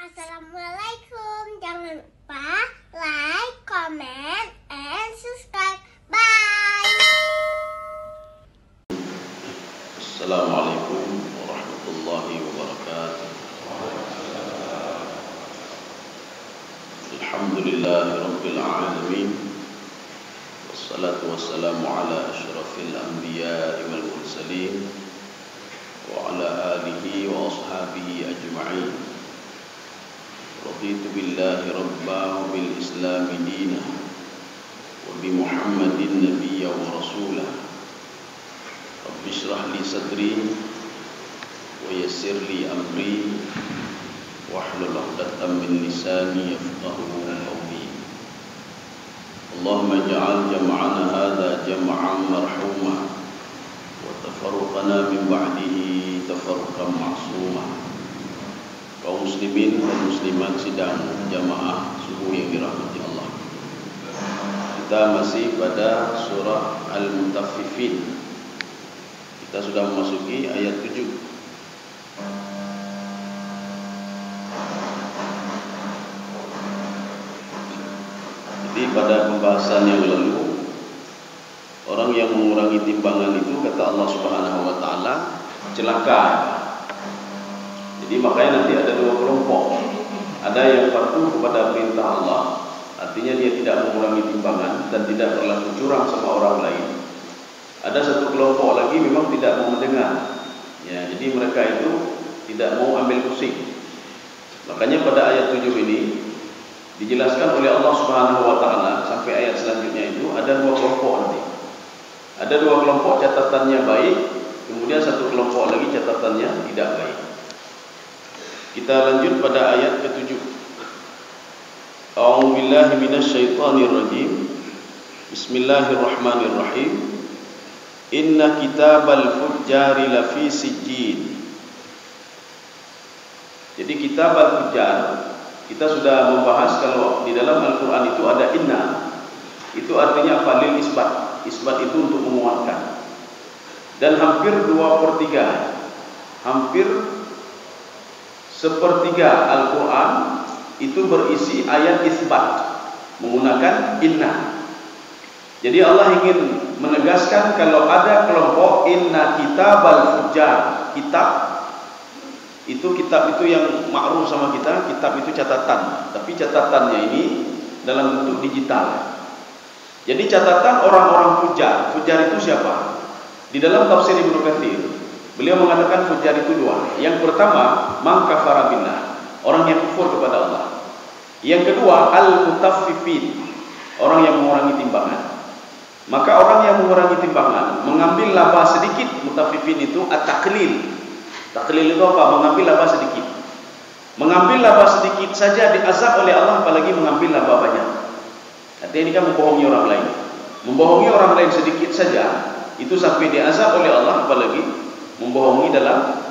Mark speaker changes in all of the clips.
Speaker 1: Assalamualaikum. Jangan lupa like, comment, and subscribe. Bye.
Speaker 2: Assalamualaikum warahmatullahi wabarakatuh. Alhamdulillahi rabbil alamin. Wassalatu wassalamu ala asyrafil anbiya'i wal mursalin wa ala alihi wa ashabihi ajma'in. Raditu billahi rabba wa bil islami dina wa bi muhammadin nabiyya wa rasulah. Rabbi shrah li sadri wa yassir li amri wahlul 'uqdatam min lisani yafqahu qawli. Allahumma ij'al jam'ana hadha jam'an marhuma wa tafarruqana min ba'dihi tafarruqan ma'suma. Kaum muslimin dan muslimat sidang jamaah subuh yang dirahmati Allah. Kita masih pada surah Al-Mutaffifin. Kita sudah memasuki ayat 7. Jadi pada pembahasan yang lalu, orang yang mengurangi timbangan itu kata Allah Subhanahu wa taala celaka. Jadi makanya nanti ada dua kelompok. Ada yang patuh kepada perintah Allah, artinya dia tidak mengurangi timbangan dan tidak berlaku curang sama orang lain. Ada satu kelompok lagi memang tidak mau mendengar. Ya, jadi mereka itu tidak mau ambil pusing. Makanya pada ayat 7 ini dijelaskan oleh Allah Subhanahu wa taala sampai ayat selanjutnya itu ada dua kelompok nanti. Ada dua kelompok catatannya baik, kemudian satu kelompok lagi catatannya tidak baik. Kita lanjut pada ayat ke-7. A'udzu billahi minasyaitonir rajim. Bismillahirrahmanirrahim. Inna kitabal fujjari lafi sijjin. Jadi kitabal fujjar kita sudah membahas kalau di dalam Al-Qur'an itu ada inna. Itu artinya apa? Lil isbat. Isbat itu untuk menguatkan. Dan hampir 2/3, hampir sepertiga Al-Quran itu berisi ayat isbat menggunakan inna. Jadi Allah ingin menegaskan kalau ada kelompok inna kitabal fujjar, kitab itu yang ma'ruf sama kita, kitab itu catatan, tapi catatannya ini dalam bentuk digital. Jadi catatan orang-orang fujjar. Fujjar itu siapa? Di dalam tafsir Ibnu Katsir beliau mengatakan fujjar itu dua. Yang pertama, man kafara billah, orang yang kufur kepada Allah. Yang kedua, al-mutaffifin, orang yang mengurangi timbangan. Maka orang yang mengurangi timbangan mengambil laba sedikit. Mutaffifin itu at-taqlil. Taqlil itu apa? Mengambil laba sedikit. Mengambil laba sedikit saja diazab oleh Allah, apalagi mengambil laba banyak. Artinya ini kan membohongi orang lain. Membohongi orang lain sedikit saja itu sampai diazab oleh Allah, apalagi membohongi dalam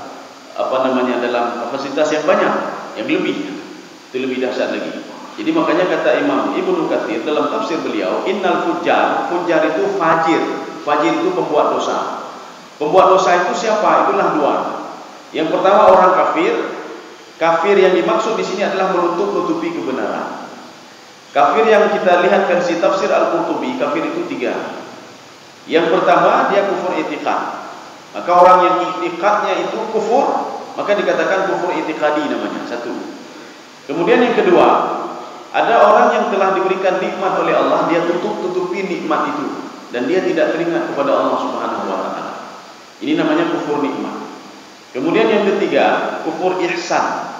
Speaker 2: dalam kapasitas yang banyak, yang lebih, itu lebih dahsyat lagi. Jadi makanya kata Imam Ibnu Katsir dalam tafsir beliau, innal fujjar, fujjar itu fajir. Fajir itu pembuat dosa. Pembuat dosa itu siapa? Itulah dua. Yang pertama orang kafir. Kafir yang dimaksud di sini adalah menutup-nutupi kebenaran. Kafir yang kita lihat versi tafsir Al-Qurtubi, kafir itu 3. Yang pertama dia kufur i'tiqad. Maka orang yang i'tiqadnya itu kufur, maka dikatakan kufur i'tiqadi namanya, satu. Kemudian yang kedua, ada orang yang telah diberikan nikmat oleh Allah, dia tutupi nikmat itu dan dia tidak teringat kepada Allah Subhanahu wa taala. Ini namanya kufur nikmat. Kemudian yang ketiga, kufur ihsan.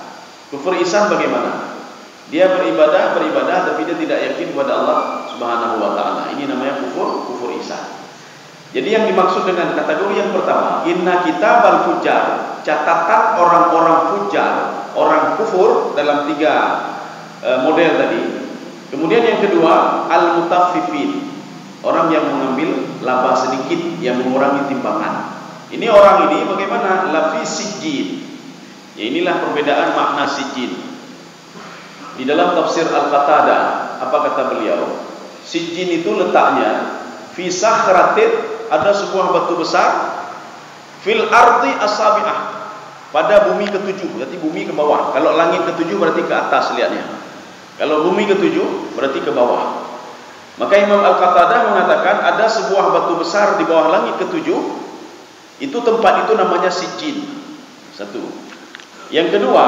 Speaker 2: Kufur ihsan bagaimana? Dia beribadah tapi dia tidak yakin kepada Allah Subhanahu wa taala. Ini namanya kufur ihsan. Jadi yang dimaksud dengan kategori yang pertama, inna kitabal fujjar, catatan orang-orang fujjar, orang kufur dalam 3 model tadi. Kemudian yang kedua, al-mutaffifin, orang yang mengambil laba sedikit, yang mengurangi timbangan. Ini orang ini bagaimana? Lafi sijjin. Ya, inilah perbedaan makna sijjin. Di dalam tafsir Al-Qatadah, apa kata beliau? Sijjin itu letaknya fi sakhratin, ada sebuah batu besar, fil ardi asabi'ah, pada bumi ketujuh, berarti bumi ke bawah. Kalau langit ketujuh berarti ke atas lihatnya. Kalau bumi ketujuh berarti ke bawah. Maka Imam Al-Qatadah mengatakan ada sebuah batu besar di bawah langit ketujuh. Itu tempat itu namanya Sijjin. Satu. Yang kedua,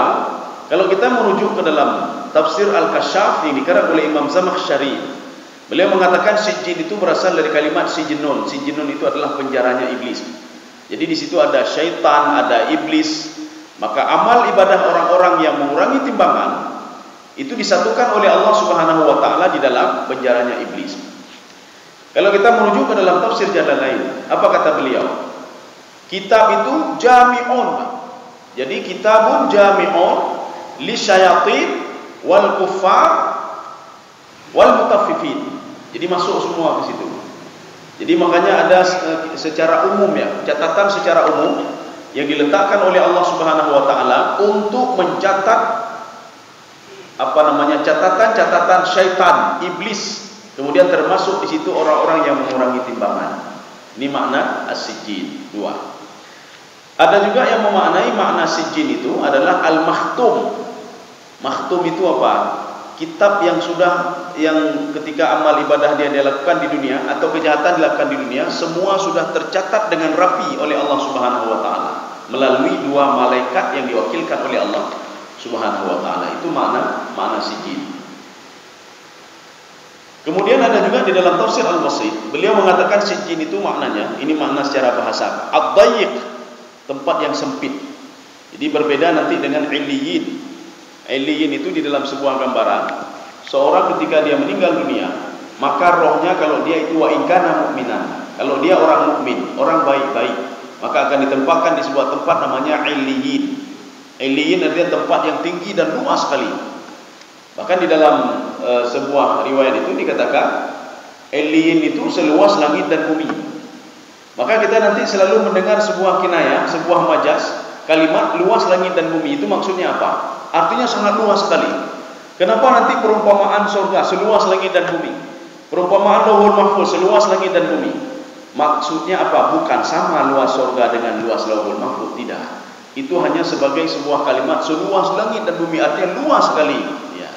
Speaker 2: kalau kita merujuk ke dalam tafsir Al-Kasyaf yang dikarang oleh Imam Zamakhsyari, beliau mengatakan Sijjin itu berasal dari kalimat Sijnun. Sijnun itu adalah penjaranya iblis. Jadi di situ ada syaitan, ada iblis. Maka amal ibadah orang-orang yang mengurangi timbangan itu disatukan oleh Allah Subhanahu wa taala di dalam penjaranya iblis. Kalau kita merujuk ke dalam tafsir jalan lain, apa kata beliau? Kitab itu jami'un. Jadi kitabun jami'un li syayatin wal kuffar wal mutaffifin. Jadi masuk semua ke situ. Jadi makanya ada secara umum ya, catatan secara umum yang diletakkan oleh Allah Subhanahu wa taala untuk mencatat catatan syaitan, iblis. Kemudian termasuk di situ orang-orang yang mengurangi timbangan. Ini makna as-sijjin. Dua. Ada juga yang memaknai makna sijjin itu adalah al-mahtum. Mahtum itu apa? Kitab yang ketika amal ibadah dia lakukan di dunia atau kejahatan dilakukan di dunia, semua sudah tercatat dengan rapi oleh Allah Subhanahu wa taala melalui dua malaikat yang diwakilkan oleh Allah Subhanahu wa taala. Itu makna sijjin. Kemudian ada juga di dalam tafsir Al-Wasit, beliau mengatakan sijjin itu maknanya, ini makna secara bahasa, ad-dayyiq, tempat yang sempit. Jadi berbeda nanti dengan illiyin. Illiyin itu di dalam sebuah gambaran, seorang ketika dia meninggal dunia, maka rohnya kalau dia itu wa in kana mu'minan, kalau dia orang mukmin, orang baik-baik, maka akan ditempatkan di sebuah tempat namanya illiyin. Illiyin artinya tempat yang tinggi dan luas sekali. Bahkan di dalam sebuah riwayat itu dikatakan illiyin itu seluas langit dan bumi. Maka kita nanti selalu mendengar sebuah kinayah, sebuah majas, kalimat luas langit dan bumi itu maksudnya apa? Artinya sangat luas sekali. Kenapa nanti perumpamaan surga seluas langit dan bumi? Perumpamaan Lauhul Mahfuz seluas langit dan bumi. Maksudnya apa? Bukan sama luas surga dengan luas Lauhul Mahfuz, tidak. Itu hanya sebagai sebuah kalimat seluas langit dan bumi, artinya luas sekali. Ya.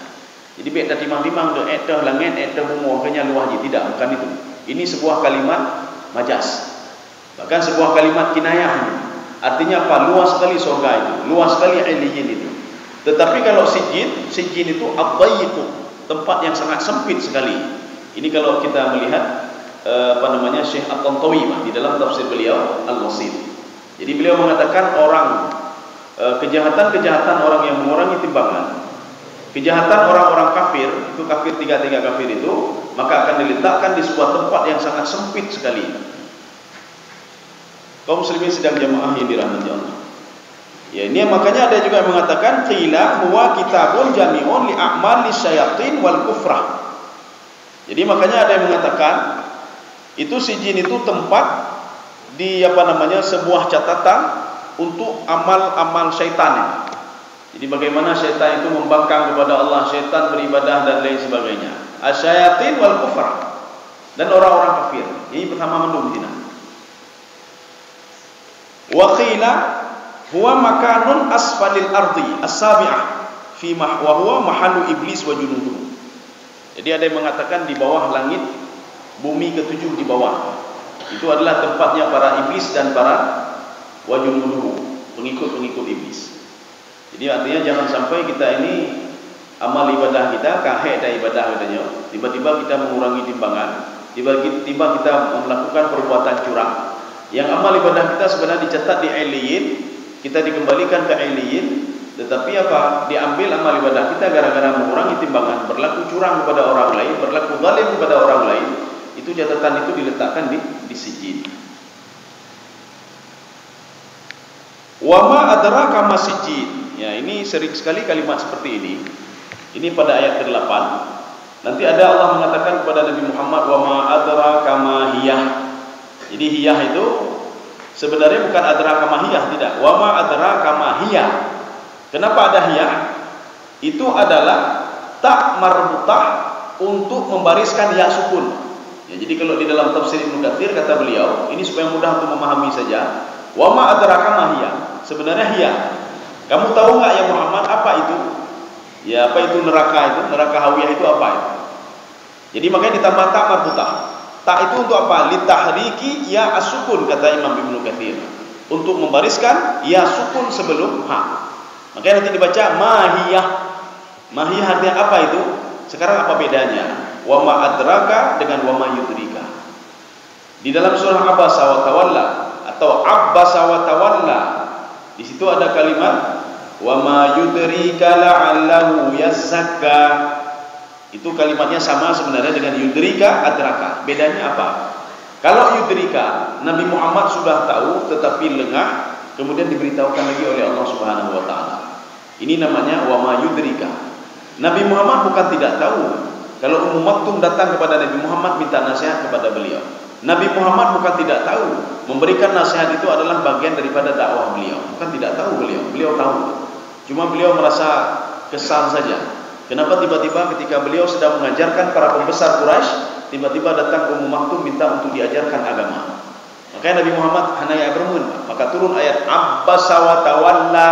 Speaker 2: Jadi beda timang-timang de eta langit eta bumi makanya luas je, tidak, bukan itu. Ini sebuah kalimat majas. Bahkan sebuah kalimat kinayah. Artinya apa? Luas sekali surga itu, luas sekali illiyin itu. Tetapi kalau sijjin itu ad-dayyiq, tempat yang sangat sempit sekali. Ini kalau kita melihat Syekh At-Tantawi di dalam tafsir beliau Al-Wasit. Jadi beliau mengatakan kejahatan orang yang mengurangi timbangan, kejahatan orang-orang kafir, itu kafir tiga kafir itu, maka akan diletakkan di sebuah tempat yang sangat sempit sekali. Kaum muslimin sedang jamaah yang dirahmati Allah. Ya, ini makanya ada juga yang mengatakan qila huwa kitabun jami'un li a'mal lisyayatin wal kufrah. Jadi makanya ada yang mengatakan itu sijjin itu tempat di sebuah catatan untuk amal-amal syaitan. Jadi bagaimana syaitan itu membangkang kepada Allah, syaitan beribadah dan lain sebagainya. Asyayatin wal kufrah, dan orang-orang kafir. Ini pertama mendung di sini. Wa qila huwa makanun asfalil ardi as-sabi'ah fi wa huwa mahallu iblis wa junuduhu. Jadi ada yang mengatakan di bawah langit, bumi ketujuh di bawah, itu adalah tempatnya para iblis dan para wa junuduhu, pengikut-pengikut iblis. Jadi artinya jangan sampai kita ini amal ibadah kita kahek dah ibadah katanya, tiba-tiba kita mengurangi timbangan, tiba-tiba kita melakukan perbuatan curang. Yang amal ibadah kita sebenarnya dicatat di illiyin, kita dikembalikan ke illiyin, tetapi diambil amal ibadah kita gara-gara mengurangi timbangan, berlaku curang kepada orang lain, berlaku zalim kepada orang lain, itu catatan itu diletakkan di sijjin. Wa ma adraka ma sijjin. Ya, ini sering sekali kalimat seperti ini. Ini pada ayat ke-8. Nanti ada Allah mengatakan kepada Nabi Muhammad, wa ma adraka ma hiyah. Jadi hiyah itu sebenarnya bukan adraka ma hiyah, tidak. Wa ma adraka ma hiyah. Kenapa ada hiyah? Itu adalah tak marbutah untuk membariskan ya sukun. Ya, jadi kalau di dalam tafsir Ibnu Katsir kata beliau, ini supaya mudah untuk memahami saja. Wa ma adraka ma hiyah. Sebenarnya hiyah Kamu tahu nggak ya Muhammad apa itu? Ya apa itu neraka itu? Neraka hawiyah itu apa itu? Jadi makanya ditambah tak marbuta. Tak itu untuk apa? Litahriki ya as-sukun, kata Imam Ibnu Katsir. Untuk membariskan ya sukun sebelum ha. Makanya nanti dibaca mahiyah. Mahiyah artinya apa itu? Sekarang apa bedanya? Wa ma adraka dengan wa ma yudrika. Di dalam surah Abasa wa Tawalla atau Abbasa wa Tawalla, di situ ada kalimat wa ma yudrika la'allahu yazakka. Itu kalimatnya sama sebenarnya dengan yudrika, adraka. Bedanya apa? Kalau yudrika, Nabi Muhammad sudah tahu tetapi lengah, kemudian diberitahukan lagi oleh Allah Subhanahu wa taala. Ini namanya wa ma yudrika. Nabi Muhammad bukan tidak tahu. Kalau Ummu Maktum datang kepada Nabi Muhammad minta nasihat kepada beliau, Nabi Muhammad bukan tidak tahu. Memberikan nasihat itu adalah bagian daripada dakwah beliau. Bukan tidak tahu beliau tahu. Cuma beliau merasa kesal saja. Kenapa tiba-tiba ketika beliau sedang mengajarkan para pembesar Quraisy, tiba-tiba datang Ummu Maktum minta untuk diajarkan agama. Makanya Nabi Muhammad hanaya bermun, maka turun ayat Abbasa wa Tawalla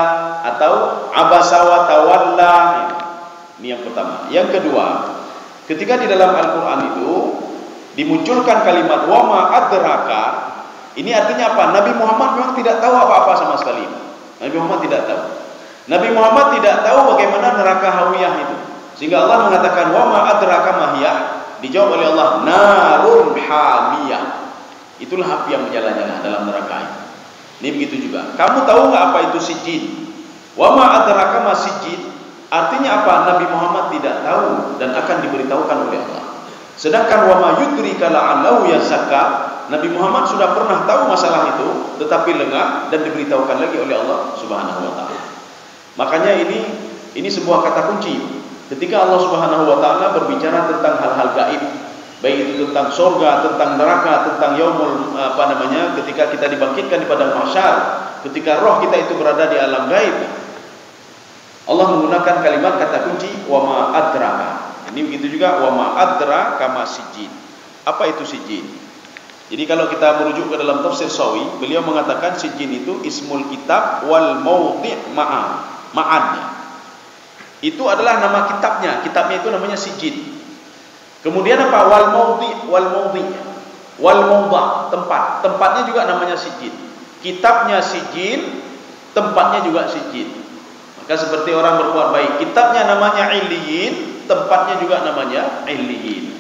Speaker 2: atau Abasa wa Tawalla. Ini yang pertama. Yang kedua, ketika di dalam Al-Quran itu dimunculkan kalimat wa ma adraka, ini artinya apa? Nabi Muhammad memang tidak tahu apa-apa sama sekali. Nabi Muhammad tidak tahu. Nabi Muhammad tidak tahu bagaimana neraka hawiyah itu. Sehingga Allah mengatakan wa ma adraka mahiyah, dijawab oleh Allah narun hamiyah. Itulah api yang menyala-nyala dalam neraka itu. Ini begitu juga. Kamu tahu nggak apa itu sijjin? Wa ma adraka ma sijjin. Artinya apa? Nabi Muhammad tidak tahu dan akan diberitahukan oleh Allah. Sedangkan wa ma yudrika la'allahu yazakka, Nabi Muhammad sudah pernah tahu masalah itu tetapi lengah dan diberitahukan lagi oleh Allah Subhanahu wa taala. Makanya ini sebuah kata kunci. Ketika Allah Subhanahu wa taala berbicara tentang hal-hal gaib, baik itu tentang surga, tentang neraka, tentang yaumul ketika kita dibangkitkan di padang mahsyar, ketika roh kita itu berada di alam gaib, Allah menggunakan kalimat kata kunci wa ma adraka. Ini begitu juga wa ma adraka ma sijjin. Apa itu sijjin? Jadi kalau kita merujuk ke dalam tafsir Sawi, beliau mengatakan sijjin itu ismul kitab wal mawdi' ma'adnya. Itu adalah nama kitabnya. Kitabnya itu namanya sijjin. Kemudian apa? Wal mawda' tempat. Tempatnya juga namanya sijjin. Kitabnya sijjin, tempatnya juga sijjin. Maka seperti orang berbuat baik, kitabnya namanya Illiyin, tempatnya juga namanya Illiyin.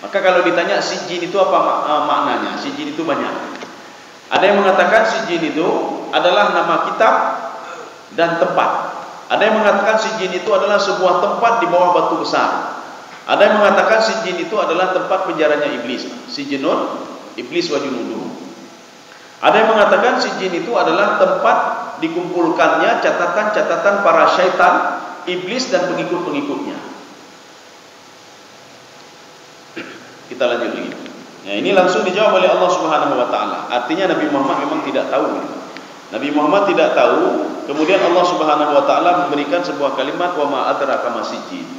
Speaker 2: Maka kalau ditanya sijjin itu apa maknanya? Sijjin itu banyak. Ada yang mengatakan sijjin itu adalah nama kitab dan tempat. Ada yang mengatakan sijjin itu adalah sebuah tempat di bawah batu besar. Ada yang mengatakan sijjin itu adalah tempat penjaranya iblis. Sijjinun iblis wa junuduhu. Ada yang mengatakan sijjin itu adalah tempat dikumpulkannya catatan-catatan para syaitan, iblis dan pengikut-pengikutnya. Kita lanjut lagi. Nah, ini langsung dijawab oleh Allah Subhanahu wa taala. Artinya Nabi Muhammad memang tidak tahu. Nabi Muhammad tidak tahu, kemudian Allah Subhanahu wa taala memberikan sebuah kalimat wa ma adraka ma sijjin.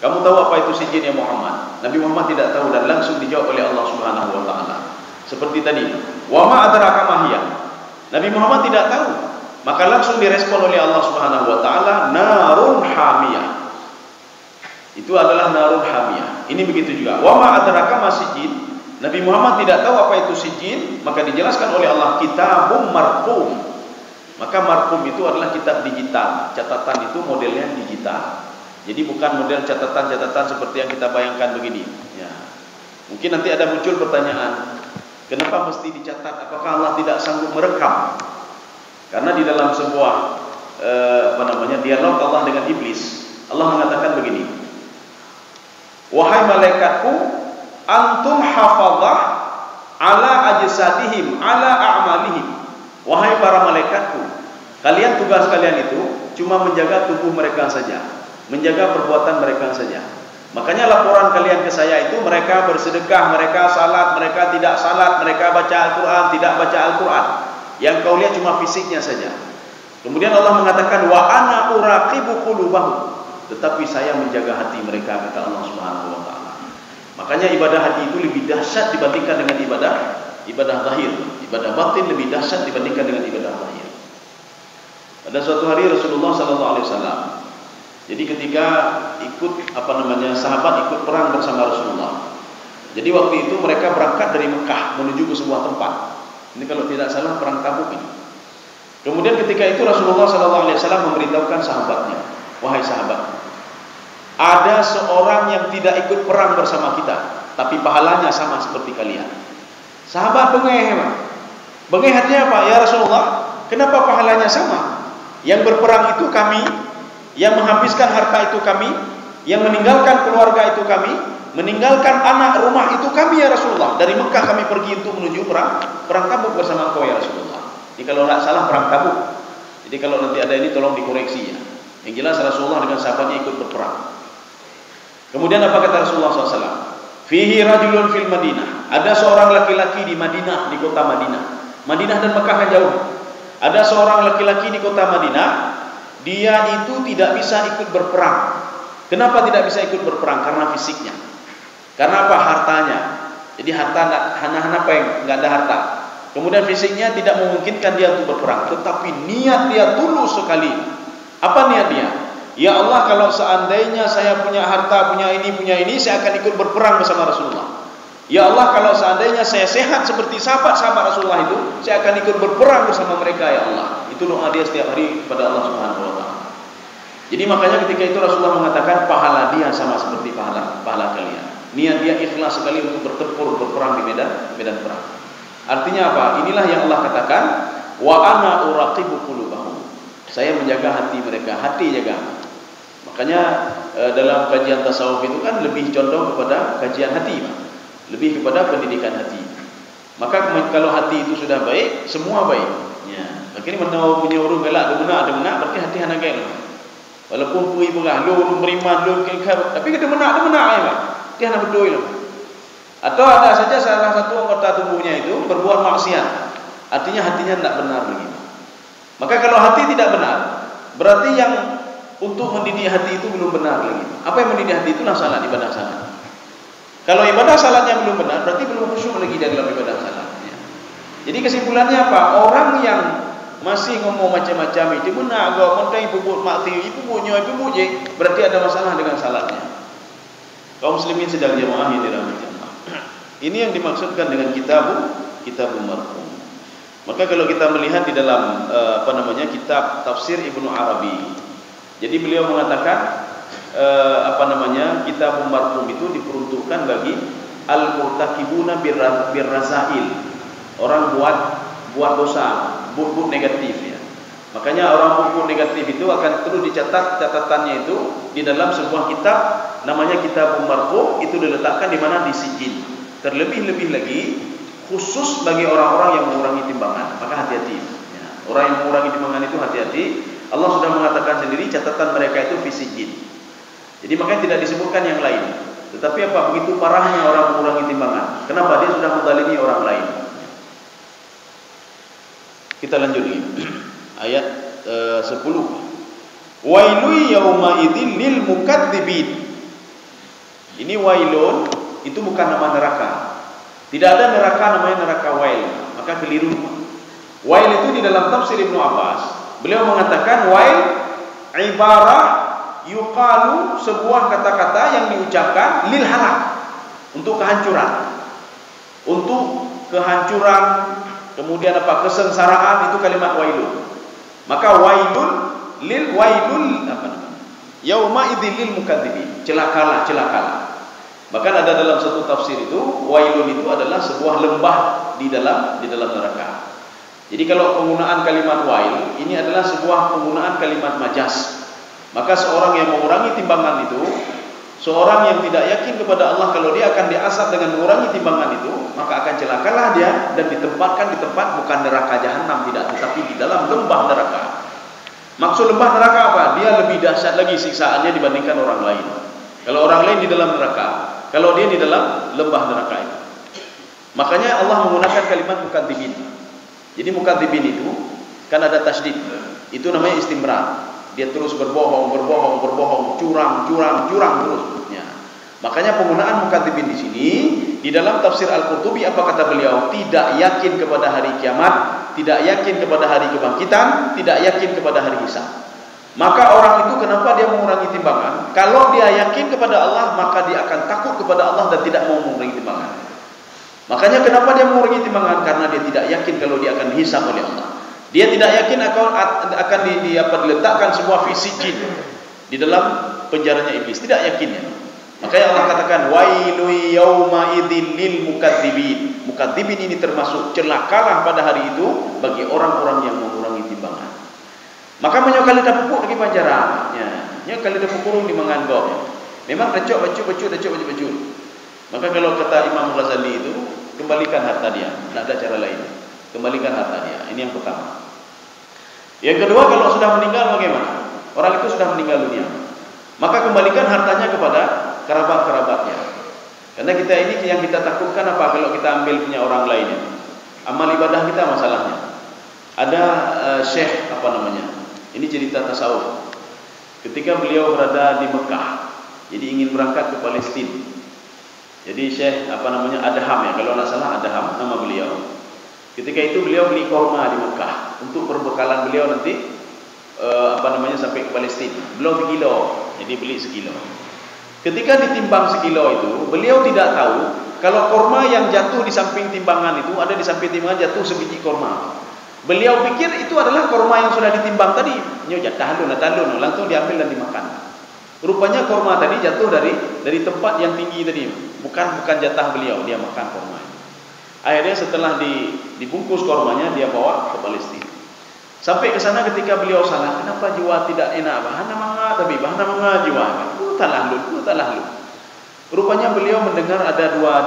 Speaker 2: Kamu tahu apa itu sijjin ya Muhammad? Nabi Muhammad tidak tahu dan langsung dijawab oleh Allah Subhanahu wa taala. Seperti tadi, wa ma adraka ma hiya. Nabi Muhammad tidak tahu, maka langsung direspon oleh Allah Subhanahu wa taala narun hamiyah. Itu adalah narun hamiyah. Ini begitu juga. Wa ma adraka ma sijjin. Nabi Muhammad tidak tahu apa itu sijjin, maka dijelaskan oleh Allah kitabum marqum. Maka marqum itu adalah kitab digital. Catatan itu modelnya digital. Jadi bukan model catatan-catatan seperti yang kita bayangkan begini. Ya. Mungkin nanti ada muncul pertanyaan, kenapa mesti dicatat? Apakah Allah tidak sanggup merekam? Karena di dalam sebuah dialog Allah dengan iblis, Allah mengatakan begini, wahai malaikatku, antum hafadzah ala ajsadihim ala a'malihim. Wahai para malaikatku, kalian tugas kalian itu cuma menjaga tubuh mereka saja, menjaga perbuatan mereka saja. Makanya laporan kalian ke saya itu mereka bersedekah, mereka salat, mereka tidak salat, mereka baca Al-Quran, tidak baca Al-Quran. Yang kau lihat cuma fisiknya saja. Kemudian Allah mengatakan wa ana uraqibu qulubahum, tetapi saya menjaga hati mereka, kata Allah Subhanahu wa taala. Makanya ibadah hati itu lebih dahsyat dibandingkan dengan ibadah zahir. Ibadah batin lebih dahsyat dibandingkan dengan ibadah zahir. Pada suatu hari Rasulullah SAW, jadi ketika sahabat ikut perang bersama Rasulullah. Jadi waktu itu mereka berangkat dari Mekah menuju ke sebuah tempat. Ini kalau tidak salah perang Tabuk ini. Kemudian ketika itu Rasulullah SAW memberitahukan sahabatnya, wahai sahabat, ada seorang yang tidak ikut perang bersama kita, tapi pahalanya sama seperti kalian. Sahabat bengeh, bengeh hatinya apa? Ya Rasulullah, kenapa pahalanya sama? Yang berperang itu kami, yang menghabiskan harta itu kami, yang meninggalkan keluarga itu kami, meninggalkan anak rumah itu kami ya Rasulullah. Dari Mekah kami pergi untuk menuju perang Tabuk bersama kau ya Rasulullah. Jadi kalau tidak salah perang Tabuk. Jadi kalau nanti ada ini tolong dikoreksi ya. Yang jelas Rasulullah dengan sahabatnya ikut berperang. Kemudian apa kata Rasulullah SAW? Fihi rajulun fil Madinah. Ada seorang laki-laki di Madinah, di kota Madinah. Madinah dan Mekah kan jauh. Ada seorang laki-laki di kota Madinah, dia itu tidak bisa ikut berperang. Kenapa tidak bisa ikut berperang? Karena fisiknya. Karena apa? Hartanya. Jadi harta hana-hana peng, enggak ada harta. Kemudian fisiknya tidak memungkinkan dia untuk berperang, tetapi niat dia tulus sekali. Apa niat dia? Ya Allah, kalau seandainya saya punya harta, punya ini, saya akan ikut berperang bersama Rasulullah. Ya Allah, kalau seandainya saya sehat seperti sahabat-sahabat Rasulullah itu, saya akan ikut berperang bersama mereka ya Allah. Itu doa dia setiap hari kepada Allah Subhanahu wa taala. Jadi makanya ketika itu Rasulullah mengatakan pahala dia sama seperti pahala kalian. Niat dia ikhlas sekali untuk bertempur, berperang di medan perang. Artinya apa? Inilah yang Allah katakan, wa ana uraqibu qulubahum. Saya menjaga hati mereka, hati jaga. Makanya dalam kajian tasawuf itu kan lebih condong kepada kajian hati, lebih kepada pendidikan hati. Maka kalau hati itu sudah baik, semua baik. Ya. Akhirnya menyuruh galak ada benak, berarti hati hana gel. Walaupun pui berah, lu beriman, lu kekar, tapi kita benak ya, dia hana berdoa lah. Atau ada saja salah satu anggota tubuhnya itu berbuat maksiat, artinya hatinya tidak benar lagi. Maka kalau hati tidak benar, berarti yang untuk mendidik hati itu belum benar lagi. Apa yang mendidik hati itulah salat, ibadah salat. Kalau ibadah salatnya belum benar, berarti belum khusyuk lagi dalam ibadah salat. Jadi kesimpulannya apa? Orang yang masih ngomong macam-macam itu benar, gak montai bubut makti, ibu bunyi, berarti ada masalah dengan salatnya. Kaum muslimin sedang jemaah yang dirahmati Allah. Ini yang dimaksudkan dengan kitabun marhum. Maka kalau kita melihat di dalam kitab tafsir Ibnu Arabi, jadi beliau mengatakan kitabun marhum itu diperuntukkan bagi al-murtakibuna birrazail, orang buat dosa, buat negatif ya. Makanya orang buat negatif itu akan terus dicatat, catatannya itu di dalam sebuah kitab namanya kitabun marhum, itu diletakkan di mana? Di sijil. Terlebih-lebih lagi khusus bagi orang-orang yang mengurangi timbangan, maka hati-hati ya. Orang yang mengurangi timbangan itu hati-hati. Allah sudah mengatakan sendiri catatan mereka itu fi sijil. Jadi makanya tidak disebutkan yang lain. Tetapi apa? Begitu parahnya orang mengurangi timbangan. Kenapa? Dia sudah menzalimi orang lain. Kita lanjut lagi. Ayat 10. Wailu yauma idzil lil mukadzibin. Ini wailun itu bukan nama neraka. Tidak ada neraka namanya neraka wail. Maka keliru. Wail itu di dalam tafsir Ibnu Abbas, beliau mengatakan wail ibarah yuqalu, sebuah kata-kata yang diucapkan lil halak, untuk kehancuran. Untuk kehancuran, kemudian apa? Kesengsaraan, itu kalimat wailun. Maka wailun yauma idzil lil mukadzibin. Celakalah. Bahkan ada dalam satu tafsir itu wailun itu adalah sebuah lembah di dalam neraka. Jadi kalau penggunaan kalimat wail ini adalah sebuah penggunaan kalimat majas. Maka seorang yang mengurangi timbangan itu, seorang yang tidak yakin kepada Allah kalau dia akan diazab dengan mengurangi timbangan itu, maka akan celakalah dia dan ditempatkan di tempat bukan neraka jahanam, tidak, tetapi di dalam lembah neraka. Maksud lembah neraka apa? Dia lebih dahsyat lagi siksaannya dibandingkan orang lain. Kalau orang lain di dalam neraka, kalau dia di dalam lembah neraka itu. Makanya Allah menggunakan kalimat mukadzibin. Jadi mukadzibin itu kan ada tasydid. Itu namanya istimrar. Dia terus berbohong, curang terus. Ya. Makanya penggunaan mukadzibin di sini di dalam tafsir Al-Qurtubi, apa kata beliau? Tidak yakin kepada hari kiamat, tidak yakin kepada hari kebangkitan, tidak yakin kepada hari hisab. Maka orang itu kenapa dia mengurangi timbangan? Kalau dia yakin kepada Allah, maka dia akan takut kepada Allah dan tidak mau mengurangi timbangan. Makanya kenapa dia mengurangi timbangan? Karena dia tidak yakin kalau dia akan dihisab oleh Allah. Dia tidak yakin akan diletakkan semua fisik jin di dalam penjaranya iblis. Tidak yakinnya. Makanya Allah katakan wailu yauma idzil lil mukadzibin. Mukadzibin ini termasuk celakalah pada hari itu bagi orang-orang yang mengurangi timbangan. Maka menyokali dah pupuk lagi panjaran. Ya, kali dah pupuk di mengandung. Memang recok bacuk. Maka kalau kata Imam Ghazali itu, kembalikan harta dia. Tidak ada cara lain. Kembalikan harta dia. Ini yang pertama. Yang kedua, kalau sudah meninggal bagaimana? Orang itu sudah meninggal dunia. Maka kembalikan hartanya kepada kerabat-kerabatnya. Karena kita ini yang kita takutkan apa? Kalau kita ambil punya orang lainnya. Amal ibadah kita masalahnya. Ada syekh apa namanya? Ini cerita tasawuf. Ketika beliau berada di Mekah, jadi ingin berangkat ke Palestina. Jadi Syekh apa namanya Adham ya, kalau tidak salah Adham nama beliau. Ketika itu beliau beli kurma di Mekah untuk perbekalan beliau nanti sampai ke Palestina. Beliau sekilo, jadi beli sekilo. Ketika ditimbang sekilo itu, beliau tidak tahu kalau kurma yang jatuh di samping timbangan itu ada di samping timbangan jatuh sebiji kurma. Beliau pikir itu adalah kurma yang sudah ditimbang tadi. Nyo jatah talun, langsung diambil dan dimakan. Rupanya kurma tadi jatuh dari tempat yang tinggi tadi. Bukan jatah beliau, dia makan kurma. Akhirnya setelah dibungkus kurmanya dia bawa ke Palestina. Sampai ke sana ketika beliau salah, kenapa jiwa tidak enak? Bahana manga jiwa. Talahlu. Rupanya beliau mendengar ada dua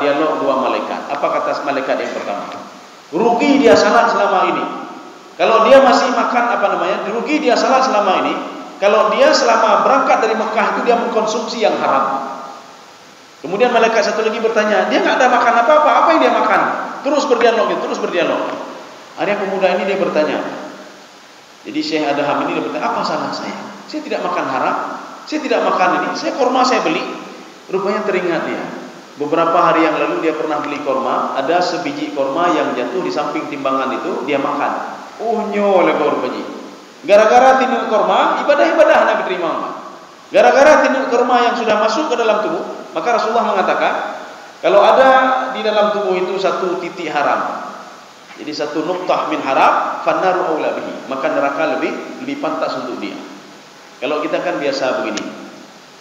Speaker 2: malaikat. Apa kata malaikat yang pertama? Rugi dia salat selama ini. Kalau dia masih makan rugi dia salat selama ini. Kalau dia selama berangkat dari Mekah itu dia mengkonsumsi yang haram. Kemudian malaikat satu lagi bertanya, dia nggak ada makan apa-apa, apa yang dia makan? Terus berdialog. Akhirnya pemuda ini dia bertanya. Jadi Syekh Adham ini dia bertanya, apa salah saya? Saya tidak makan haram, saya tidak makan ini, saya kurma saya beli. Rupanya teringat dia. Beberapa hari yang lalu dia pernah beli kurma, ada sebiji kurma yang jatuh di samping timbangan itu, dia makan. Unyo lekor baji. Gara-gara tinuk kurma, ibadah-ibadah nak diterima. Gara-gara tinuk kurma yang sudah masuk ke dalam tubuh, maka Rasulullah mengatakan, kalau ada di dalam tubuh itu satu titik haram, jadi satu nuqtah min haram, fannaru aula bihi, maka neraka lebih pantas untuk dia. Kalau kita kan biasa begini.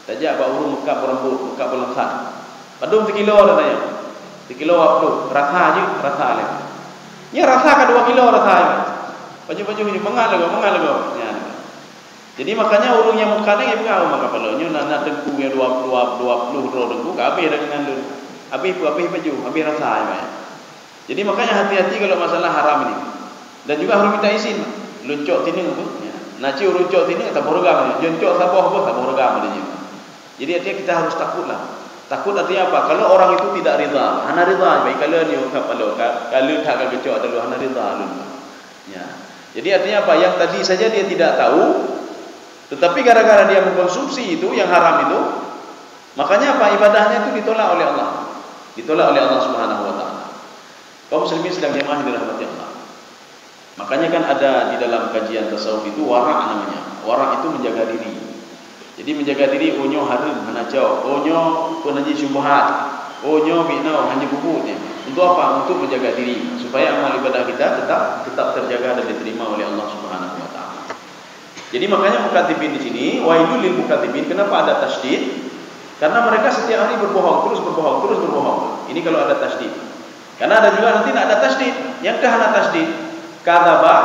Speaker 2: Saja ba urung mekap rambut, mekap belengkang. Padung 1 kilo katanya. 1 kilo waktu, rasa aja, rasa leh. Ya rasa ka 2 kilo rasa aja. Baju-baju ni mengal. Ya. Jadi makanya urung yang mekane yang ngau maka pelonyo nak dengku yang 20 dengku ka habis dengan lu. Habis baju, habis rasa aja. Jadi makanya hati-hati kalau masalah haram ini. Dan juga harus minta izin. Luncok tini tu. Ya. Naci luncok tini tak borgam. Joncok sabah apa tak borgam dia. Jadi artinya kita harus takutlah. Takut artinya apa? Kalau orang itu tidak rida, hana rida baik kalau dia kalau tak kecok ada lu hana rida lu. Ya. Jadi artinya apa? Yang tadi saja dia tidak tahu, tetapi gara-gara dia mengkonsumsi itu yang haram itu, makanya apa? Ibadahnya itu ditolak oleh Allah. Ditolak oleh Allah Subhanahu wa taala. Kaum muslimin sedang jemaah dirahmati Allah. Makanya kan ada di dalam kajian tasawuf itu wara' namanya. Wara' itu menjaga diri. Jadi menjaga diri onyo harum hanacau, onyo penaji syubhat, onyo binau hanya bubutnya. Untuk apa? Untuk menjaga diri supaya amal ibadah kita tetap terjaga dan diterima oleh Allah Subhanahu wa taala. Jadi makanya mukadzibin di sini, wailul lil mukadzibin. Kenapa ada tasydid? Karena mereka setiap hari berbohong. Ini kalau ada tasydid. Karena ada juga nanti tidak ada tasydid. Yang kahana tasydid, kadzaba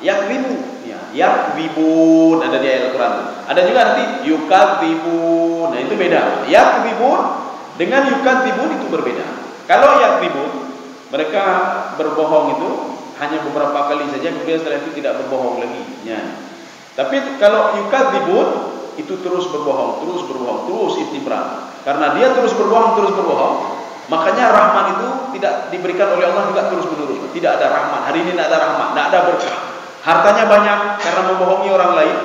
Speaker 2: yakdzibu. Yakdzibun ada di ayat Al-Quran. Ada juga nanti yukadzibun. Nah itu beda. Yakdzibun dengan yukadzibun itu berbeda. Kalau yakdzibun mereka berbohong itu hanya beberapa kali saja, kemudian setelah itu tidak berbohong lagi. Ya. Tapi kalau yukadzibun itu terus berbohong, terus istimrar. Karena dia terus berbohong, makanya rahmat itu tidak diberikan oleh Allah juga terus menerus. Tidak ada rahmat. Hari ini tidak ada rahmat, tidak ada berkah. Hartanya banyak karena membohongi orang lain.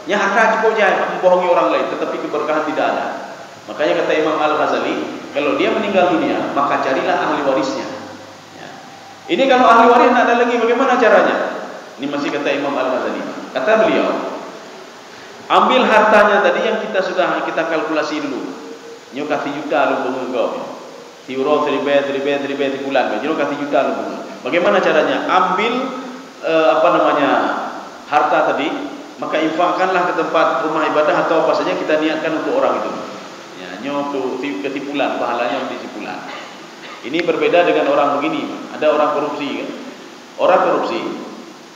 Speaker 2: Ya harta cukup jaya membohongi orang lain, tetapi keberkahan tidak ada. Makanya kata Imam Al-Ghazali, kalau dia meninggal dunia, maka carilah ahli warisnya. Ya. Ini kalau ahli waris nak ada lagi, bagaimana caranya? Ini masih kata Imam Al-Ghazali. Kata beliau, ambil hartanya tadi yang kita kalkulasi dulu. Nyo kasih juta lu pengegau. Tiuro seribe bulan. Nyo kasih juta lu pengegau. Bagaimana caranya? Ambil harta tadi, maka infakkanlah ke tempat rumah ibadah atau apa saja kita niatkan untuk orang itu. Ya, nyo ketipulan, pahalanya untuk tipulan. Ini berbeda dengan orang begini. Ada orang korupsi kan? Orang korupsi,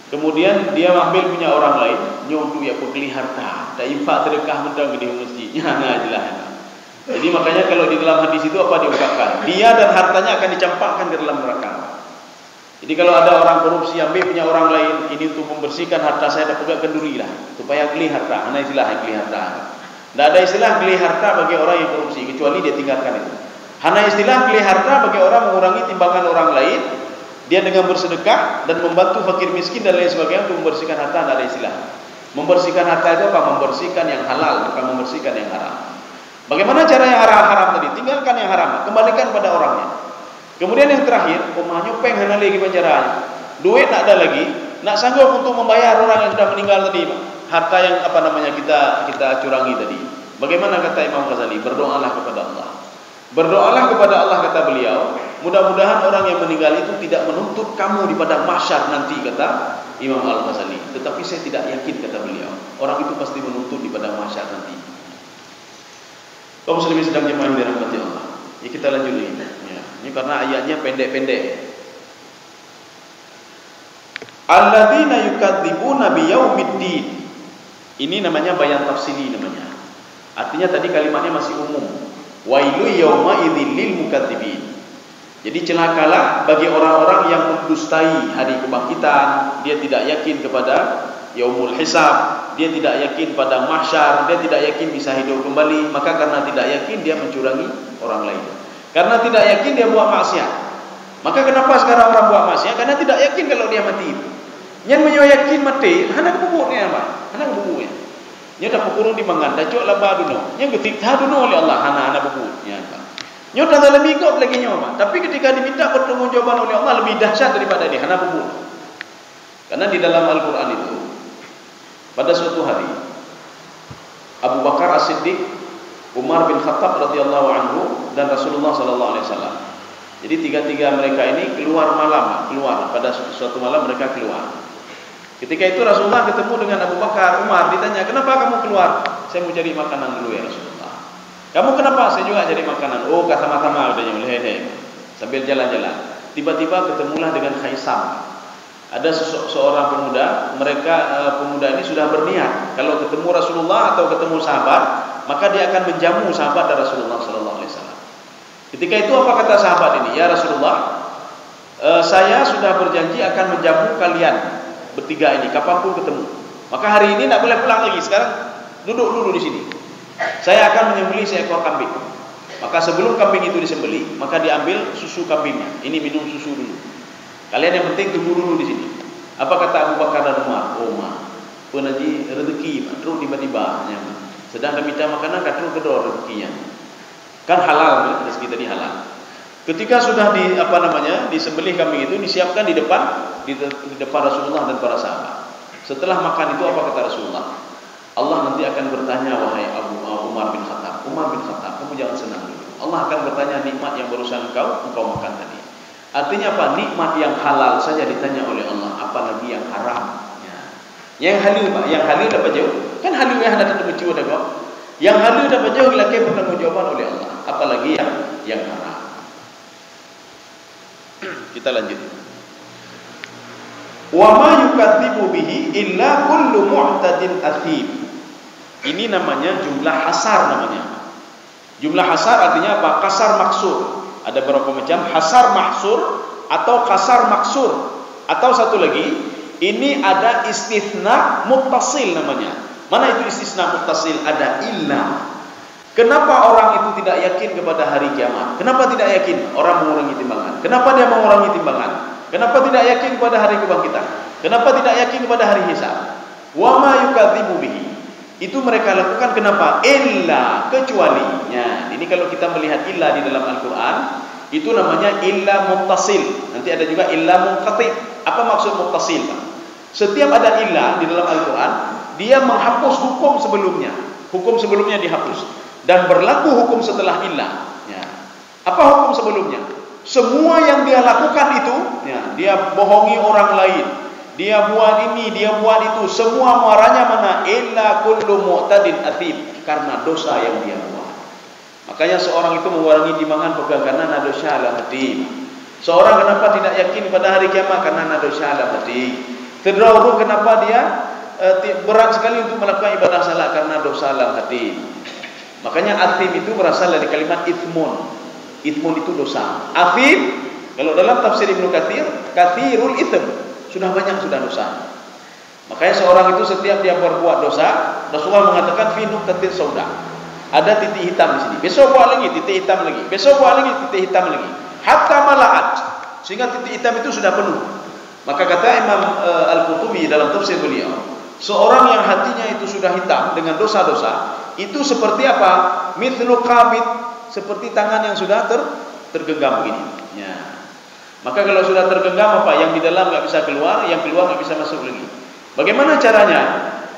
Speaker 2: kemudian dia ambil punya orang lain, nyo untuk ya pekeli harta, dak infak sedekah mentang di masjidnya. Nah, jelas. Jadi makanya kalau di dalam hadis itu apa diungkapkan? Dia dan hartanya akan dicampakkan ke dalam neraka. Jadi kalau ada orang korupsi ambil punya orang lain, ini untuk membersihkan harta saya, dak pegang kenduri lah, supaya geli harta. Ana istilah geli harta. Tidak ada istilah geli harta bagi orang yang korupsi kecuali dia tinggalkan itu. Hanya istilah geli harta bagi orang mengurangi timbangan orang lain, dia dengan bersedekah dan membantu fakir miskin dan lain sebagainya untuk membersihkan harta. Tidak ada istilah. Membersihkan harta itu apa? Membersihkan yang halal, bukan membersihkan yang haram. Bagaimana cara yang haram tadi? Tinggalkan yang haram, kembalikan pada orangnya. Kemudian yang terakhir, omahnya peng hana lagi penjaranya. Duit tak ada lagi, nak sanggup untuk membayar orang yang sudah meninggal tadi, harta yang kita curangi tadi. Bagaimana kata Imam Ghazali? Berdoalah kepada Allah. Berdoalah kepada Allah, kata beliau, mudah-mudahan orang yang meninggal itu tidak menuntut kamu di padang mahsyar nanti, kata Imam Al-Ghazali. Tetapi saya tidak yakin, kata beliau, orang itu pasti menuntut di padang mahsyar nanti. Kaum muslimin sedang jemaah yang dirahmati Allah. Ya, kita lanjut ini. Ya, ini karena ayatnya pendek-pendek. Alladzina yukadzibuna biyaumiddin. Ini namanya bayan tafsili namanya. Artinya tadi kalimatnya masih umum. Wailu yauma idzil lil mukadzibin. Jadi celakalah bagi orang-orang yang mendustai hari kebangkitan, dia tidak yakin kepada yaumul hisab, dia tidak yakin pada mahsyar, dia tidak yakin bisa hidup kembali, maka karena tidak yakin dia mencurangi orang lain. Karena tidak yakin dia buat maksiat. Maka kenapa sekarang orang buat maksiat? Karena tidak yakin kalau dia mati. Yang menyayakin mati, hana kebubuknya apa? Hana kebubuknya. Nya dah pukul di mangan, dah cok laba duno. Nya getik duno oleh Allah, hana bubuknya apa? Nya dah dalam minggu lagi nyawa. Tapi ketika diminta pertanggungjawaban oleh Allah lebih dahsyat daripada dia, hana bubuk. Karena di dalam Al-Qur'an itu pada suatu hari Abu Bakar As-Siddiq, Umar bin Khattab radhiyallahu anhu dan Rasulullah sallallahu alaihi wasallam. Jadi tiga-tiga mereka ini keluar pada suatu malam mereka keluar. Ketika itu Rasulullah ketemu dengan Abu Bakar, Umar, ditanya, "Kenapa kamu keluar?" "Saya mau cari makanan dulu ya Rasulullah." "Kamu kenapa?" "Saya juga cari makanan." "Oh, sama-sama adanya mulai sambil jalan-jalan. Tiba-tiba ketemulah dengan Khaisam. Ada seorang pemuda, pemuda ini sudah berniat kalau ketemu Rasulullah atau ketemu sahabat, maka dia akan menjamu sahabat dari Rasulullah sallallahu alaihi wasallam. Ketika itu apa kata sahabat ini? "Ya Rasulullah, saya sudah berjanji akan menjamu kalian bertiga ini kapanpun ketemu. Maka hari ini tidak boleh pulang lagi. Sekarang duduk dulu di sini. Saya akan menyembelih seekor kambing. Maka sebelum kambing itu disembelih, maka diambil susu kambingnya. Ini minum susu dulu. Kalian yang penting tunggu dulu di sini." Apa kata Abu Bakar dan Umar? "Oh ma, penaji rezeki, terus tiba-tiba sedang minta makanan, terus kedor rezekinya. Kan halal, rezeki tadi halal. Ketika sudah disembelih kambing itu disiapkan di depan Rasulullah dan para sahabat. Setelah makan itu apa kata Rasulullah? "Allah nanti akan bertanya, wahai Umar bin Khattab, kamu jangan senang dulu. Allah akan bertanya nikmat yang barusan engkau makan tadi." Artinya apa? Nikmat yang halal saja ditanya oleh Allah, apalagi yang haram. Ya. Yang halal Pak, yang halal dapat jauh. Kan halal yang ada tetap cium dah. Yang halal dapat jauh lagi pertanggungjawaban oleh Allah, apalagi yang haram. Kita lanjut. Wa ma yukadzibu bihi illa kullu mu'tadin athim. Ini namanya jumlah hasar namanya. Jumlah hasar artinya apa? Kasar maksur. Ada beberapa macam hasar maksur atau kasar maksur. Atau satu lagi, ini ada istitsna muttasil namanya. Mana itu istitsna muttasil? Ada illa. Kenapa orang itu tidak yakin kepada hari kiamat? Kenapa tidak yakin? Orang mengurangi timbangan. Kenapa dia mengurangi timbangan? Kenapa tidak yakin kepada hari kebangkitan? Kenapa tidak yakin kepada hari hisab? Wa ma yukadzibu bihi. Itu mereka lakukan kenapa? Illa, kecualinya. Ini kalau kita melihat illa di dalam Al-Quran, Itu namanya illa muttasil. Nanti ada juga illa munqati'. Apa maksud muttasil? Setiap ada illa di dalam Al-Quran, dia menghapus hukum sebelumnya. Hukum sebelumnya dihapus dan berlaku hukum setelah illa. Ya. Apa hukum sebelumnya? Semua yang dia lakukan itu, ya, dia bohongi orang lain, dia buat ini, dia buat itu, semua muaranya mana? Illa kullu mu'tadin athim, karena dosa yang dia buat. Makanya seorang itu mengurangi timbangan pegang karena nadosa ala hati. Seorang kenapa tidak yakin pada hari kiamat? Karena nadosa ala hati. Terdahulu kenapa dia berat sekali untuk melakukan ibadah salat? Karena dosa ala hati. Makanya athim itu berasal dari kalimat ithmun. Ithmun itu dosa. Athim, kalau dalam tafsir Ibnu Katsir, katsirul ithm, sudah banyak sudah dosa. Makanya seorang itu setiap dia berbuat dosa, Rasulullah mengatakan fi nuqtatin sauda. Ada titik hitam di sini. Besok buat lagi titik hitam lagi. Besok buat lagi titik hitam lagi. Hatta malaat. Sehingga titik hitam itu sudah penuh. Maka kata Imam Al-Qurtubi dalam tafsir beliau, seorang yang hatinya itu sudah hitam dengan dosa-dosa, itu seperti apa? Mithlu qabid, seperti tangan yang sudah tergenggam begini. Ya. Maka kalau sudah tergenggam apa? Yang di dalam enggak bisa keluar, yang keluar enggak bisa masuk lagi. Bagaimana caranya?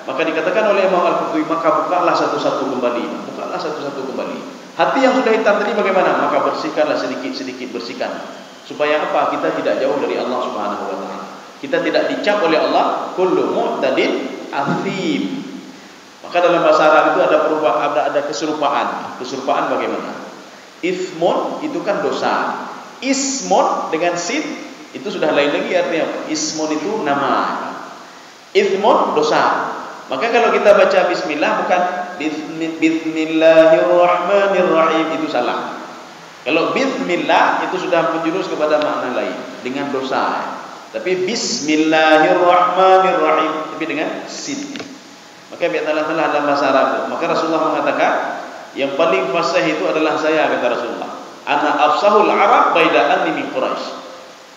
Speaker 2: Maka dikatakan oleh Imam Al-Qurtubi, maka bukalah satu-satu kembali. Bukalah satu-satu kembali. Hati yang sudah hitam tadi bagaimana? Maka bersihkanlah sedikit-sedikit, bersihkan. Supaya apa? Kita tidak jauh dari Allah Subhanahu wa taala. Kita tidak dicap oleh Allah kullu mu'tadin athim. Maka dalam bahasa Arab itu ada keserupaan. Keserupaan bagaimana? Ithmun itu kan dosa. Ismun dengan sin itu sudah lain lagi artinya. Ismun itu nama. Ithmun dosa. Maka kalau kita baca bismillah bukan bismillahirrahmanirrahim, itu salah. Kalau bismillah itu sudah menjurus kepada makna lain dengan dosa. Tapi bismillahirrahmanirrahim tapi dengan sin. Maka biarlah dalam bahasa Arab. Maka Rasulullah mengatakan yang paling fasih itu adalah saya, kata Rasulullah. Ana afsahul Arab baida anni min Quraisy.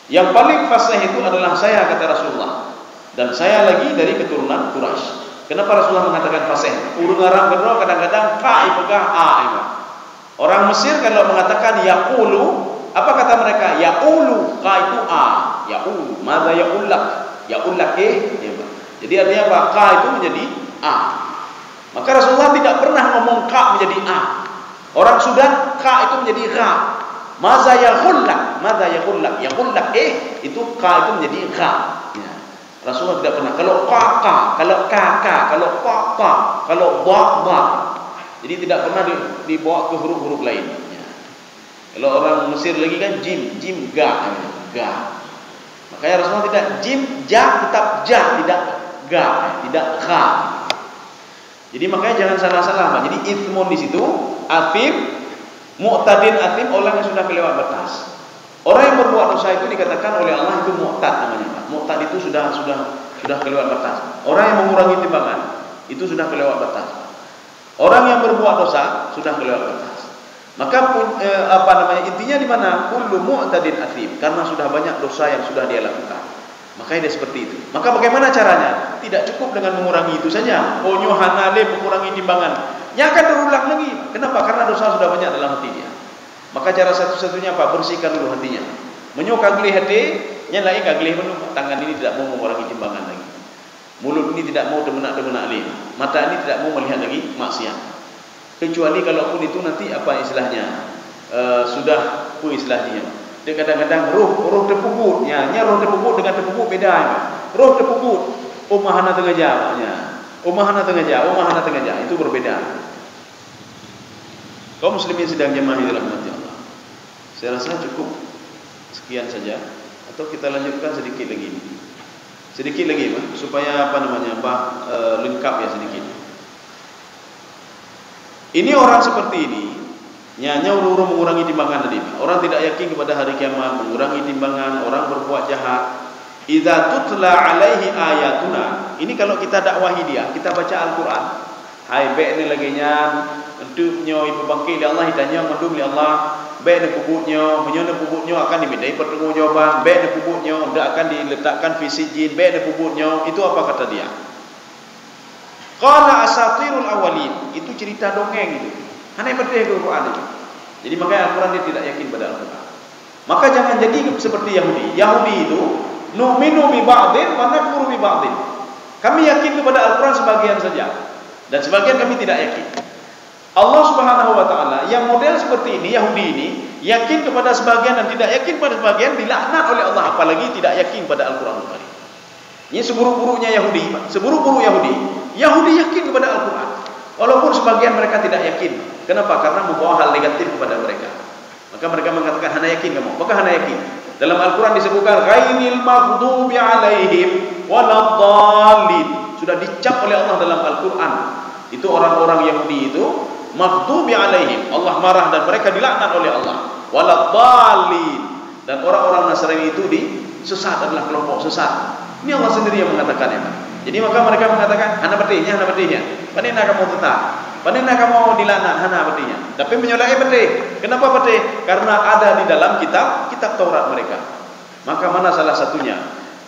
Speaker 2: Yang paling fasih itu adalah saya, kata Rasulullah. Dan saya lagi dari keturunan Quraisy. Kenapa Rasulullah mengatakan fasih? Urung Arab kedua kadang-kadang ka ipegah a ima. Orang Mesir kalau mengatakan yaqulu, apa kata mereka? Yaqulu, ka itu a. Yaqulu, madza yaqullak? Yaqullak ya. Jadi artinya apa? Ka itu menjadi a. Maka Rasulullah tidak pernah ngomong ka menjadi a. Orang Sudan ka itu menjadi ra. Madza yaqullak? Madza yaqullak? Yaqullak itu ka itu menjadi ra. Ya. Rasulullah tidak pernah. Kalau ka, kalau ka, kalau pa, kalau ba. Jadi tidak pernah dibawa ke huruf-huruf lain. Ya. Kalau orang Mesir lagi kan jim ga. Makanya Rasulullah tidak jim ja, tetap ja, tidak ga, tidak kha. Jadi makanya jangan salah-salah. Jadi ithmun di situ athim, mu'tadin athim, orang yang sudah kelewat batas. Orang yang berbuat dosa itu dikatakan oleh Allah itu mu'tad namanya. Mu'tad itu sudah kelewat batas. Orang yang mengurangi timbangan itu sudah kelewat batas. Orang yang berbuat dosa sudah kelewat batas. Maka intinya di mana? Kullu mu'tadin athim, karena sudah banyak dosa yang sudah dia lakukan. Makanya dia seperti itu. Maka bagaimana caranya? Tidak cukup dengan mengurangi itu saja. Oh nyohanale mengurangi timbangan. Yang akan terulang lagi. Kenapa? Karena dosa sudah banyak dalam hati dia. Maka cara satu-satunya apa? Bersihkan dulu hatinya. Menyuka gelih hati, yang lain gak gelih penuh. Tangan ini tidak mau mengurangi timbangan lagi. Mulut ini tidak mau demenak-demenak lagi. Mata ini tidak mau melihat lagi maksiat. Kecuali kalaupun itu nanti apa istilahnya? Sudah istilahnya. Dia kadang-kadang roh terpuput. Ya, roh terpuput dengan terpuput beda ya. Roh terpuput. Umahana tengah jauh. Umahana tengah jauh. Itu berbeda. Kaum muslimin sedang jemaah di dalam hati Allah. Saya rasa cukup sekian saja, atau kita lanjutkan sedikit lagi, supaya lengkap ya sedikit. Ini orang seperti ini, hanya urung mengurangi timbangan tadi. Orang tidak yakin kepada hari kiamat, mengurangi timbangan, orang berbuat jahat. Idza tutla alaihi ayatuna. Ini kalau kita dakwahi dia, kita baca Al-Qur'an. Hai baik ni lagi entupnya ibu bangkit di Allah ditanya mendum di Allah, baik ni puputnya akan dimintai pertanggungjawaban, baik ni puputnya hendak akan diletakkan fi sijin, baik ni puputnya. Itu apa kata dia? Qala asatirul awalin, itu cerita dongeng itu. Hanya berdeh ke Al-Quran itu. Jadi makanya Al-Quran dia tidak yakin pada Al-Quran. Maka jangan jadi seperti Yahudi. Yahudi itu nu'minu bi ba'din wa nakfuru bi ba'din. Kami yakin kepada Al-Quran sebagian saja, dan sebagian kami tidak yakin. Allah Subhanahu wa taala yang model seperti ini, Yahudi ini, yakin kepada sebagian dan tidak yakin pada sebagian, dilaknat oleh Allah, apalagi tidak yakin pada Al-Qur'an Al-Karim. Ini seburuk-buruknya Yahudi, seburuk-buruk Yahudi. Yahudi yakin kepada Al-Qur'an, walaupun sebagian mereka tidak yakin. Kenapa? Karena membawa hal negatif kepada mereka. Maka mereka mengatakan, hana yakin kamu. Maka hana yakin. Dalam Al-Quran disebutkan ghairil maghdubi alaihim waladhdallin. Sudah dicap oleh Allah dalam Al-Quran. Itu orang-orang Yahudi itu maghdubi alaihim, Allah marah dan mereka dilaknat oleh Allah. Waladhdallin, dan orang-orang Nasrani itu sesat, adalah kelompok sesat. Ini Allah sendiri yang mengatakannya. Jadi maka mereka mengatakan hana betihnya, panina kamu tetap, panina kamu dilaknat, hana betihnya. Tapi menyolai betih. Kenapa betih? Karena ada di dalam kitab Taurat mereka. Maka mana salah satunya?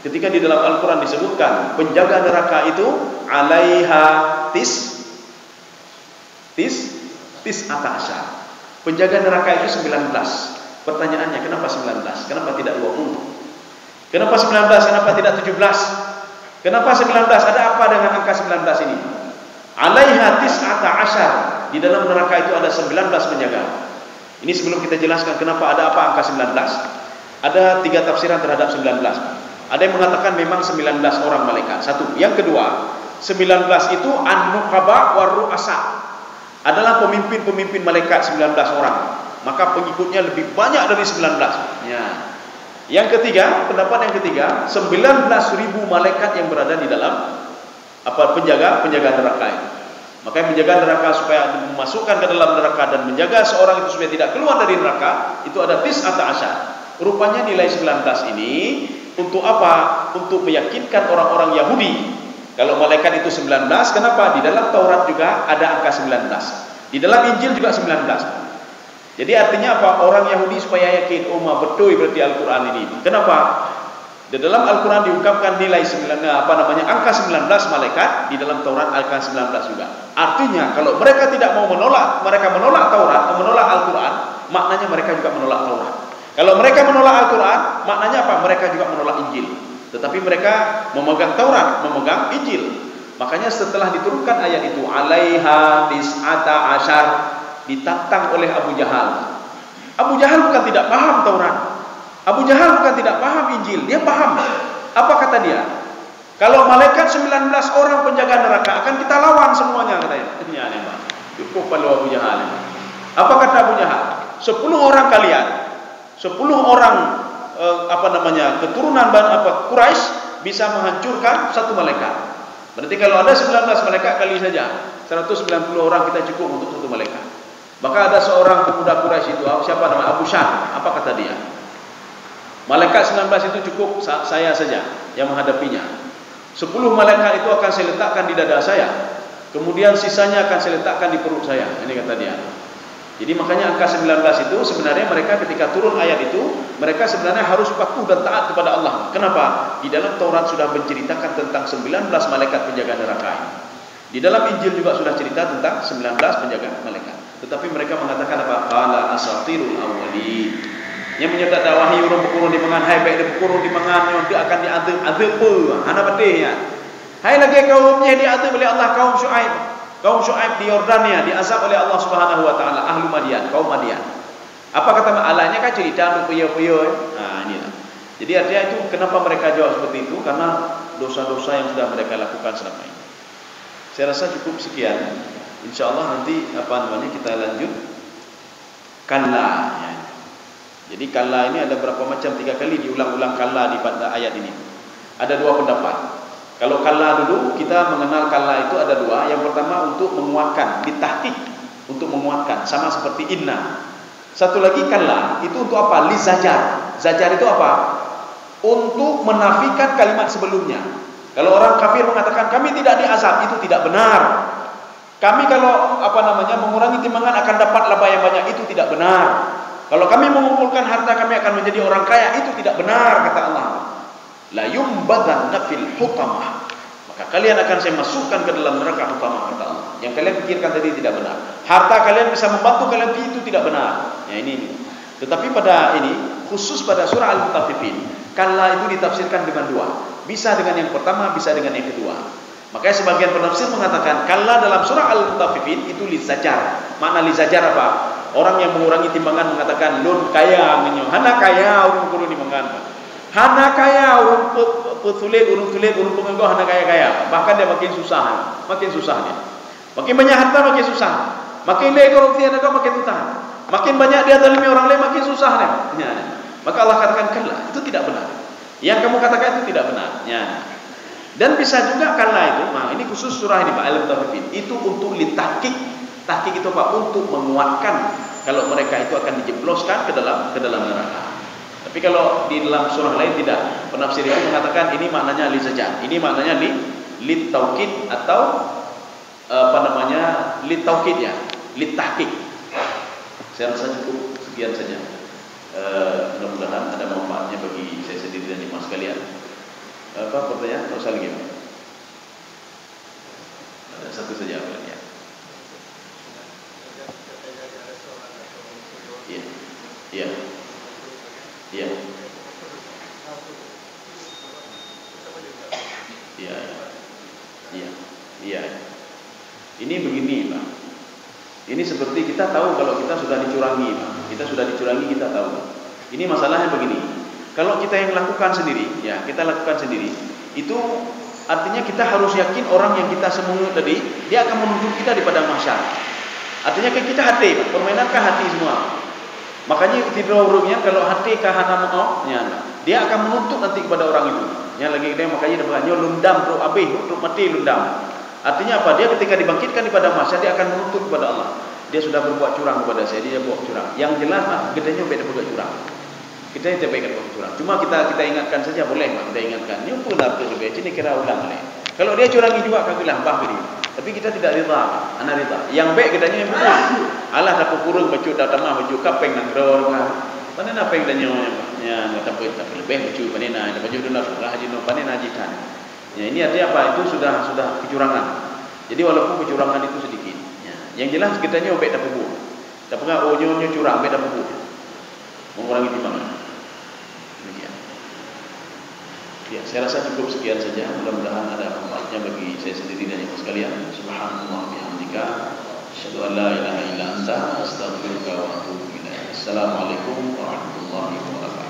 Speaker 2: Ketika di dalam Al-Quran disebutkan penjaga neraka itu alaiha tis'ata. Penjaga neraka itu 19. Pertanyaannya, kenapa 19? Kenapa tidak 20? Kenapa 19? Kenapa tidak 17? Kenapa 19? Ada apa dengan angka 19 ini? Alaiha tis'ata asyar. Di dalam neraka itu ada 19 penjaga. Ini sebelum kita jelaskan kenapa ada apa angka 19. Ada 3 tafsiran terhadap 19. Ada yang mengatakan memang 19 orang malaikat. Satu. Yang kedua, 19 itu an-nuqaba war-ru'asa, adalah pemimpin-pemimpin malaikat 19 orang. Maka pengikutnya lebih banyak dari 19. Ya. Yang ketiga, pendapat yang ketiga, 19.000 malaikat yang berada di dalam penjaga neraka itu. Maka yang menjaga neraka supaya memasukkan ke dalam neraka dan menjaga seorang itu supaya tidak keluar dari neraka, itu ada tis'ata asyar. Rupanya nilai 19 ini untuk apa? Untuk meyakinkan orang-orang Yahudi. Kalau malaikat itu 19, kenapa? Di dalam Taurat juga ada angka 19. Di dalam Injil juga 19. Jadi artinya apa? Orang Yahudi supaya yakin, oh betul berarti Al-Quran ini. Kenapa? Di dalam Al-Quran diungkapkan nilai angka 19 malaikat, di dalam Taurat angka 19 juga. Artinya kalau mereka tidak mau menolak, mereka menolak Taurat, menolak Al-Quran, maknanya mereka juga menolak Taurat. Kalau mereka menolak Al-Quran, maknanya apa? Mereka juga menolak Injil. Tetapi mereka memegang Taurat, memegang Injil. Makanya setelah diturunkan ayat itu, alaiha tis'ata asyar, ditantang oleh Abu Jahal. Abu Jahal bukan tidak paham Taurat. Abu Jahal bukan tidak paham Injil, dia paham. Apa kata dia? Kalau malaikat 19 orang penjaga neraka akan kita lawan semuanya, katanya. Ini Pak. Cukup kalau Abu Jahal. Apa kata Abu Jahal? 10 orang kalian, 10 orang keturunan Quraisy bisa menghancurkan satu malaikat. Berarti kalau ada 19 malaikat kali saja 190 orang kita cukup untuk satu malaikat. Maka ada seorang pemuda Quraisy itu, siapa namanya? Abu Syah. Apa kata dia? Malaikat 19 itu cukup saya saja yang menghadapinya. 10 malaikat itu akan saya letakkan di dada saya. Kemudian sisanya akan saya letakkan di perut saya. Ini kata dia. Jadi makanya angka 19 itu sebenarnya mereka ketika turun ayat itu, mereka sebenarnya harus patuh dan taat kepada Allah. Kenapa? Di dalam Taurat sudah menceritakan tentang 19 malaikat penjaga neraka. Di dalam Injil juga sudah cerita tentang 19 penjaga malaikat. Tetapi mereka mengatakan apa? Qala asatirul awwalin. Yang menyertai dakwahi urung berkurung di mangan, hai baik dia berkurung di mangan, yang dia akan diadab hana betihnya. Hai lagi kaumnya diadab oleh Allah, kaum Syuaib di Yordania diazab oleh Allah Subhanahu wa taala, ahlu Madian, kaum Madian. Apa kata alanya kan cerita untuk puyo-puyo. Nah, inilah. Jadi artinya itu kenapa mereka jawab seperti itu? Karena dosa-dosa yang sudah mereka lakukan selama ini. Saya rasa cukup sekian. Insyaallah nanti kita lanjut kalla ya. Jadi kalla ini ada berapa macam? 3 kali diulang-ulang kalla di pada ayat ini. Ada 2 pendapat. Kalau kalla dulu kita mengenal kalla itu ada 2. Yang pertama untuk menguatkan, ditahqiq, untuk menguatkan, sama seperti inna. Satu lagi kalla itu untuk apa? Li zajar. Zajar itu apa? Untuk menafikan kalimat sebelumnya. Kalau orang kafir mengatakan kami tidak diazab, itu tidak benar. Kami kalau mengurangi timbangan akan dapat laba yang banyak, itu tidak benar. Kalau kami mengumpulkan harta kami akan menjadi orang kaya, itu tidak benar, kata Allah. La yumbadanna fil hutamah. Maka kalian akan saya masukkan ke dalam neraka hutamah, kata Allah. Yang kalian pikirkan tadi tidak benar. Harta kalian bisa membantu kalian, itu tidak benar. Ya ini. Tetapi pada ini khusus pada surah Al-Mutaffifin, kalla itu ditafsirkan dengan dua. Bisa dengan yang pertama, bisa dengan yang kedua. Makanya sebagian penafsir mengatakan kalla dalam surah Al-Mutaffifin itu lizajar. Makna lizajar apa? Orang yang mengurangi timbangan mengatakan lun kaya ngenyo, hana kaya urung kudu timbangan. Hana kaya urung tulit urung pengenggo hana kaya. Bahkan dia makin susah dia. Makin banyak harta makin susah. Makin dia korupsi ada makin susah. Makin banyak dia zalimi orang lain makin susah dia. Ya. Maka Allah katakan kalla, itu tidak benar. Yang kamu katakan itu tidak benar. Ya. Dan bisa juga kalla itu, nah ini khusus surah ini Pak Al-Mutaffifin, itu untuk litahqiq. Tahqiq itu apa? Untuk menguatkan kalau mereka itu akan dijebloskan ke dalam neraka. Tapi kalau di dalam surah lain tidak. Penafsir itu mengatakan ini maknanya li saja. Ini maknanya li taukid atau li taukid ya, li tahqiq. Saya rasa cukup sekian saja. Mudah-mudahan ada manfaatnya bagi saya sendiri dan jemaah sekalian. Apa pertanyaan? Tidak usah lagi. Ada satu saja ya. Iya. Iya. Iya. Iya. Iya. Ini begini, Pak. Ini seperti kita tahu kalau kita sudah dicurangi, Pak. Kita sudah dicurangi, kita tahu. Ini masalahnya begini. Kalau kita yang lakukan sendiri, ya, kita lakukan sendiri, itu artinya kita harus yakin orang yang kita semungut tadi, dia akan menuntut kita di padang mahsyar. Artinya kan kita hati, Pak. Permainan hati semua. Makanya tidak urungnya kalau hati kahana mau, ya, dia akan menuntut nanti kepada orang itu. Yang lagi dia makanya dia berkata lundam ru abih ru mati lundam. Artinya apa? Dia ketika dibangkitkan di padang mahsyar dia akan menuntut kepada Allah. Dia sudah berbuat curang kepada saya, dia buat curang. Yang jelas gedenya beda berbuat curang. Kita tidak baik berbuat curang. Cuma kita ingatkan saja boleh, Pak. Kita ingatkan. Ini pun arti lebih ini kira ulang boleh. Kalau dia curangi juga kami bilang bah beri. Tapi kita tidak rida, ana rida. Yang baik gedanya yang betul. Allah tak kurung baju datang baju kapeng nak dror kan. Panena apa yang danya ya tak lebih baju panena ada baju dolar haji no panena haji kan. Ya ini artinya apa? Itu sudah kecurangan. Jadi walaupun kecurangan itu sedikit, ya. Yang jelas gedanya baik dapat buah. Tak pernah onyo curang baik dapat buah. Mengurangi timbangan. Demikian. Ya, saya rasa cukup sekian saja. Mudah-mudahan ada manfaatnya bagi saya sendiri dan ibu sekalian. Subhanallah bihamdika. Asyhadu an la ilaha illa anta astaghfiruka wa atubu ilaik. Assalamualaikum warahmatullahi wabarakatuh.